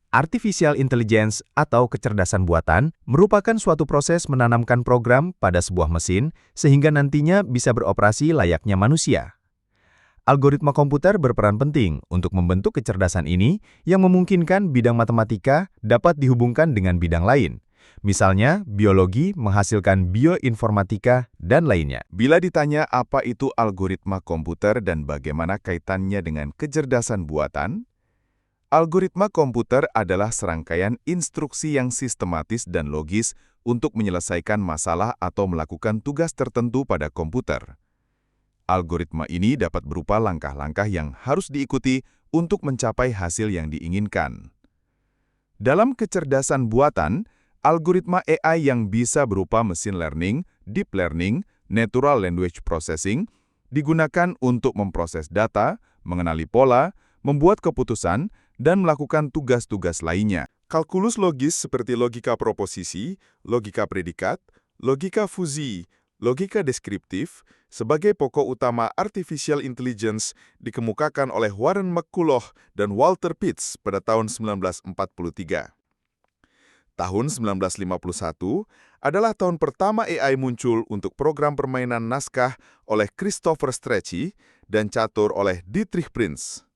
Artificial intelligence atau kecerdasan buatan merupakan suatu proses menanamkan program pada sebuah mesin sehingga nantinya bisa beroperasi layaknya manusia. Algoritma komputer berperan penting untuk membentuk kecerdasan ini yang memungkinkan bidang matematika dapat dihubungkan dengan bidang lain. Misalnya, biologi menghasilkan bioinformatika dan lainnya. Bila ditanya apa itu algoritma komputer dan bagaimana kaitannya dengan kecerdasan buatan, algoritma komputer adalah serangkaian instruksi yang sistematis dan logis untuk menyelesaikan masalah atau melakukan tugas tertentu pada komputer. Algoritma ini dapat berupa langkah-langkah yang harus diikuti untuk mencapai hasil yang diinginkan. Dalam kecerdasan buatan, algoritma AI yang bisa berupa mesin learning, deep learning, natural language processing, digunakan untuk memproses data, mengenali pola, membuat keputusan, dan melakukan tugas-tugas lainnya. Kalkulus logis seperti logika proposisi, logika predikat, logika fusi, logika deskriptif, sebagai pokok utama artificial intelligence dikemukakan oleh Warren McCulloch dan Walter Pitts pada tahun 1943. Tahun 1951 adalah tahun pertama AI muncul untuk program permainan naskah oleh Christopher Strachey dan catur oleh Dietrich Prinz.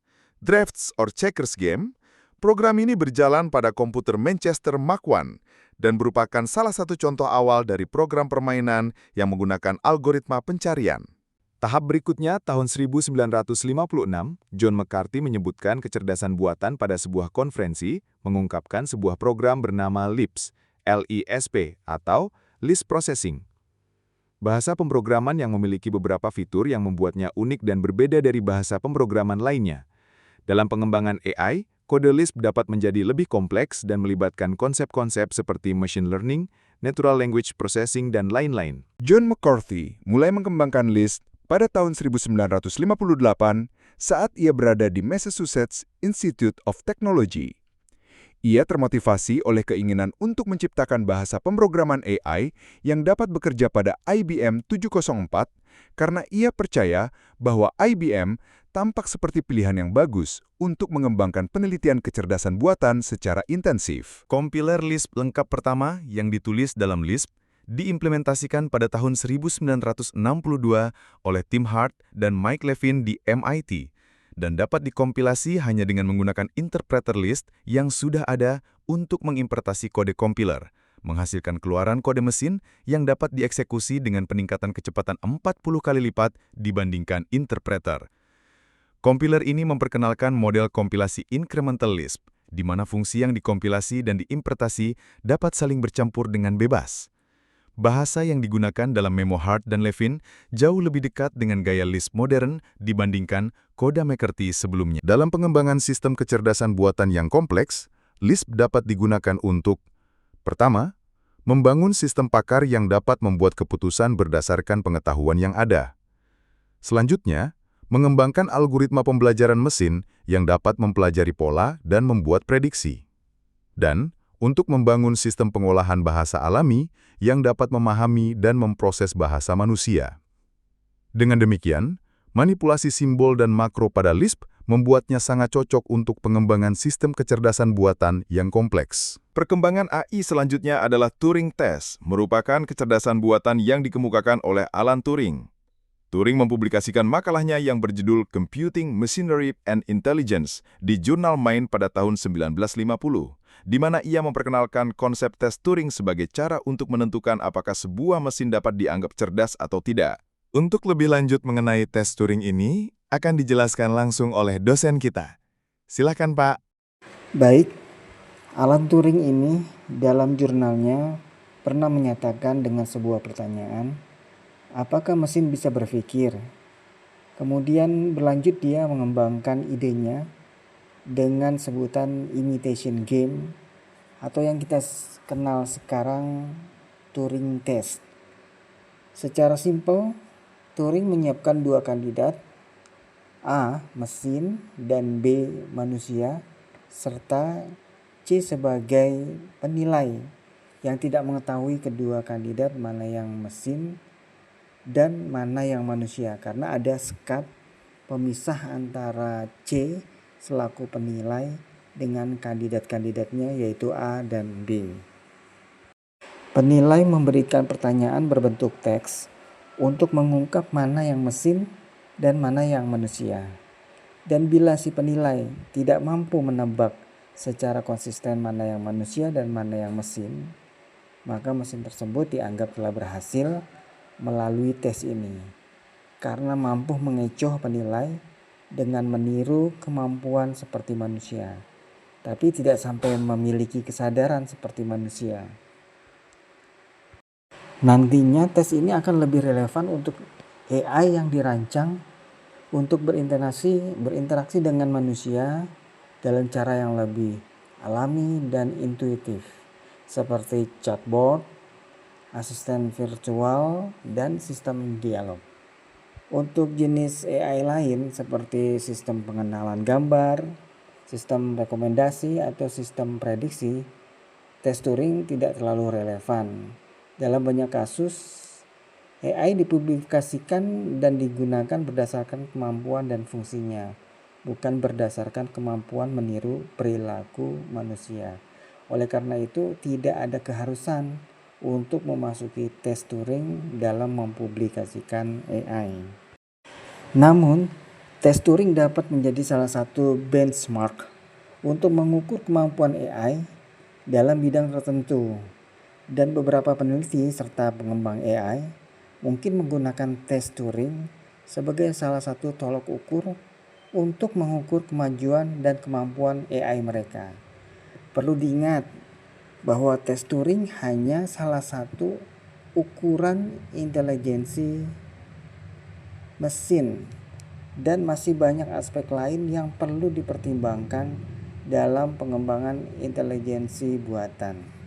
Drafts or Checkers Game, program ini berjalan pada komputer Manchester Mark I dan merupakan salah satu contoh awal dari program permainan yang menggunakan algoritma pencarian. Tahap berikutnya, tahun 1956, John McCarthy menyebutkan kecerdasan buatan pada sebuah konferensi, mengungkapkan sebuah program bernama LISP, L-I-S-P, atau List Processing. Bahasa pemrograman yang memiliki beberapa fitur yang membuatnya unik dan berbeda dari bahasa pemrograman lainnya. Dalam pengembangan AI, kode Lisp dapat menjadi lebih kompleks dan melibatkan konsep-konsep seperti machine learning, natural language processing, dan lain-lain. John McCarthy mulai mengembangkan Lisp pada tahun 1958 saat ia berada di Massachusetts Institute of Technology. Ia termotivasi oleh keinginan untuk menciptakan bahasa pemrograman AI yang dapat bekerja pada IBM 704 karena ia percaya bahwa IBM tampak seperti pilihan yang bagus untuk mengembangkan penelitian kecerdasan buatan secara intensif. Kompiler Lisp lengkap pertama yang ditulis dalam Lisp diimplementasikan pada tahun 1962 oleh Tim Hart dan Mike Levin di MIT dan dapat dikompilasi hanya dengan menggunakan interpreter Lisp yang sudah ada untuk mengimplementasi kode kompiler, menghasilkan keluaran kode mesin yang dapat dieksekusi dengan peningkatan kecepatan 40 kali lipat dibandingkan interpreter. Kompiler ini memperkenalkan model kompilasi incremental Lisp, di mana fungsi yang dikompilasi dan diimplementasi dapat saling bercampur dengan bebas. Bahasa yang digunakan dalam memo Hart dan Levin jauh lebih dekat dengan gaya Lisp modern dibandingkan Coda McCarthy sebelumnya. Dalam pengembangan sistem kecerdasan buatan yang kompleks, Lisp dapat digunakan untuk: pertama, membangun sistem pakar yang dapat membuat keputusan berdasarkan pengetahuan yang ada. Selanjutnya, mengembangkan algoritma pembelajaran mesin yang dapat mempelajari pola dan membuat prediksi. Dan untuk membangun sistem pengolahan bahasa alami yang dapat memahami dan memproses bahasa manusia. Dengan demikian, manipulasi simbol dan makro pada Lisp membuatnya sangat cocok untuk pengembangan sistem kecerdasan buatan yang kompleks. Perkembangan AI selanjutnya adalah Turing Test, merupakan kecerdasan buatan yang dikemukakan oleh Alan Turing. Turing mempublikasikan makalahnya yang berjudul Computing Machinery and Intelligence di jurnal Mind pada tahun 1950, di mana ia memperkenalkan konsep tes Turing sebagai cara untuk menentukan apakah sebuah mesin dapat dianggap cerdas atau tidak. Untuk lebih lanjut mengenai tes Turing ini, akan dijelaskan langsung oleh dosen kita. Silakan, Pak. Baik, Alan Turing ini dalam jurnalnya pernah menyatakan dengan sebuah pertanyaan, apakah mesin bisa berpikir? Kemudian berlanjut dia mengembangkan idenya dengan sebutan imitation game atau yang kita kenal sekarang Turing Test. Secara simpel, Turing menyiapkan dua kandidat, A. mesin dan B. manusia, serta C sebagai penilai yang tidak mengetahui kedua kandidat mana yang mesin dan mana yang manusia, karena ada sekat pemisah antara C selaku penilai dengan kandidat-kandidatnya yaitu A dan B. Penilai memberikan pertanyaan berbentuk teks untuk mengungkap mana yang mesin dan mana yang manusia. Dan bila si penilai tidak mampu menebak secara konsisten mana yang manusia dan mana yang mesin, maka mesin tersebut dianggap telah berhasil melalui tes ini karena mampu mengecoh penilai dengan meniru kemampuan seperti manusia, tapi tidak sampai memiliki kesadaran seperti manusia. Nantinya tes ini akan lebih relevan untuk AI yang dirancang untuk berinteraksi dengan manusia dalam cara yang lebih alami dan intuitif, seperti chatbot, asisten virtual, dan sistem dialog. Untuk jenis AI lain seperti sistem pengenalan gambar, sistem rekomendasi, atau sistem prediksi, tes Turing tidak terlalu relevan. Dalam banyak kasus, AI dipublikasikan dan digunakan berdasarkan kemampuan dan fungsinya, bukan berdasarkan kemampuan meniru perilaku manusia. Oleh karena itu, tidak ada keharusan untuk memasuki tes Turing dalam mempublikasikan AI. Namun, tes Turing dapat menjadi salah satu benchmark untuk mengukur kemampuan AI dalam bidang tertentu. Dan beberapa peneliti serta pengembang AI mungkin menggunakan tes Turing sebagai salah satu tolok ukur untuk mengukur kemajuan dan kemampuan AI mereka. Perlu diingat bahwa tes Turing hanya salah satu ukuran intelijensi mesin dan masih banyak aspek lain yang perlu dipertimbangkan dalam pengembangan intelijensi buatan.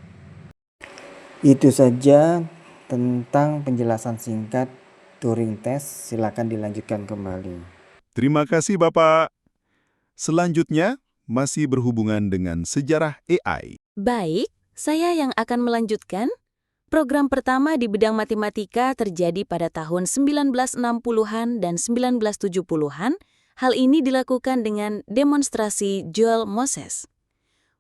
Itu saja tentang penjelasan singkat Turing Test. Silakan dilanjutkan kembali. Terima kasih Bapak. Selanjutnya, masih berhubungan dengan sejarah AI. Baik, saya yang akan melanjutkan. Program pertama di bidang matematika terjadi pada tahun 1960-an dan 1970-an. Hal ini dilakukan dengan demonstrasi Joel Moses.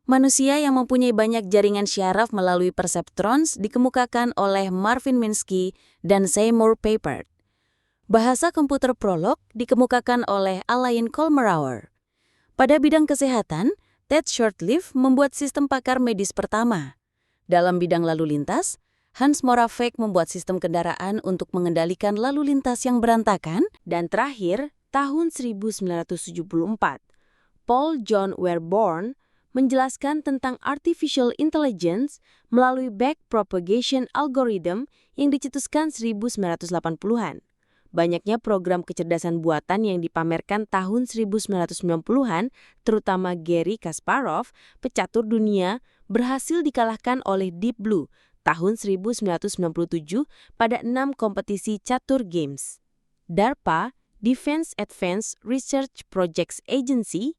Manusia yang mempunyai banyak jaringan syaraf melalui perseptrons dikemukakan oleh Marvin Minsky dan Seymour Papert. Bahasa komputer Prolog dikemukakan oleh Alain Kolmrauer. Pada bidang kesehatan, Ted Shortleaf membuat sistem pakar medis pertama. Dalam bidang lalu lintas, Hans Moravec membuat sistem kendaraan untuk mengendalikan lalu lintas yang berantakan. Dan terakhir, tahun 1974, Paul John Verboorn menjelaskan tentang artificial intelligence melalui backpropagation algorithm yang dicetuskan 1980-an. Banyaknya program kecerdasan buatan yang dipamerkan tahun 1990-an, terutama Garry Kasparov, pecatur dunia, berhasil dikalahkan oleh Deep Blue tahun 1997 pada 6 kompetisi catur games. DARPA, Defense Advanced Research Projects Agency,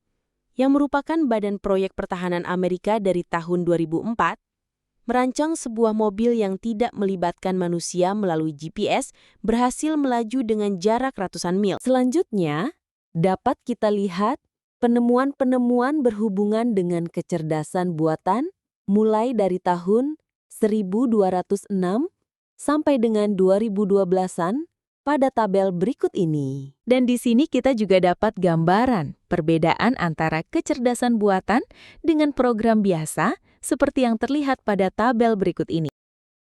yang merupakan badan proyek pertahanan Amerika dari tahun 2004, merancang sebuah mobil yang tidak melibatkan manusia melalui GPS berhasil melaju dengan jarak ratusan mil. Selanjutnya, dapat kita lihat penemuan-penemuan berhubungan dengan kecerdasan buatan mulai dari tahun 1206 sampai dengan 2012-an pada tabel berikut ini. Dan di sini kita juga dapat gambaran perbedaan antara kecerdasan buatan dengan program biasa seperti yang terlihat pada tabel berikut ini.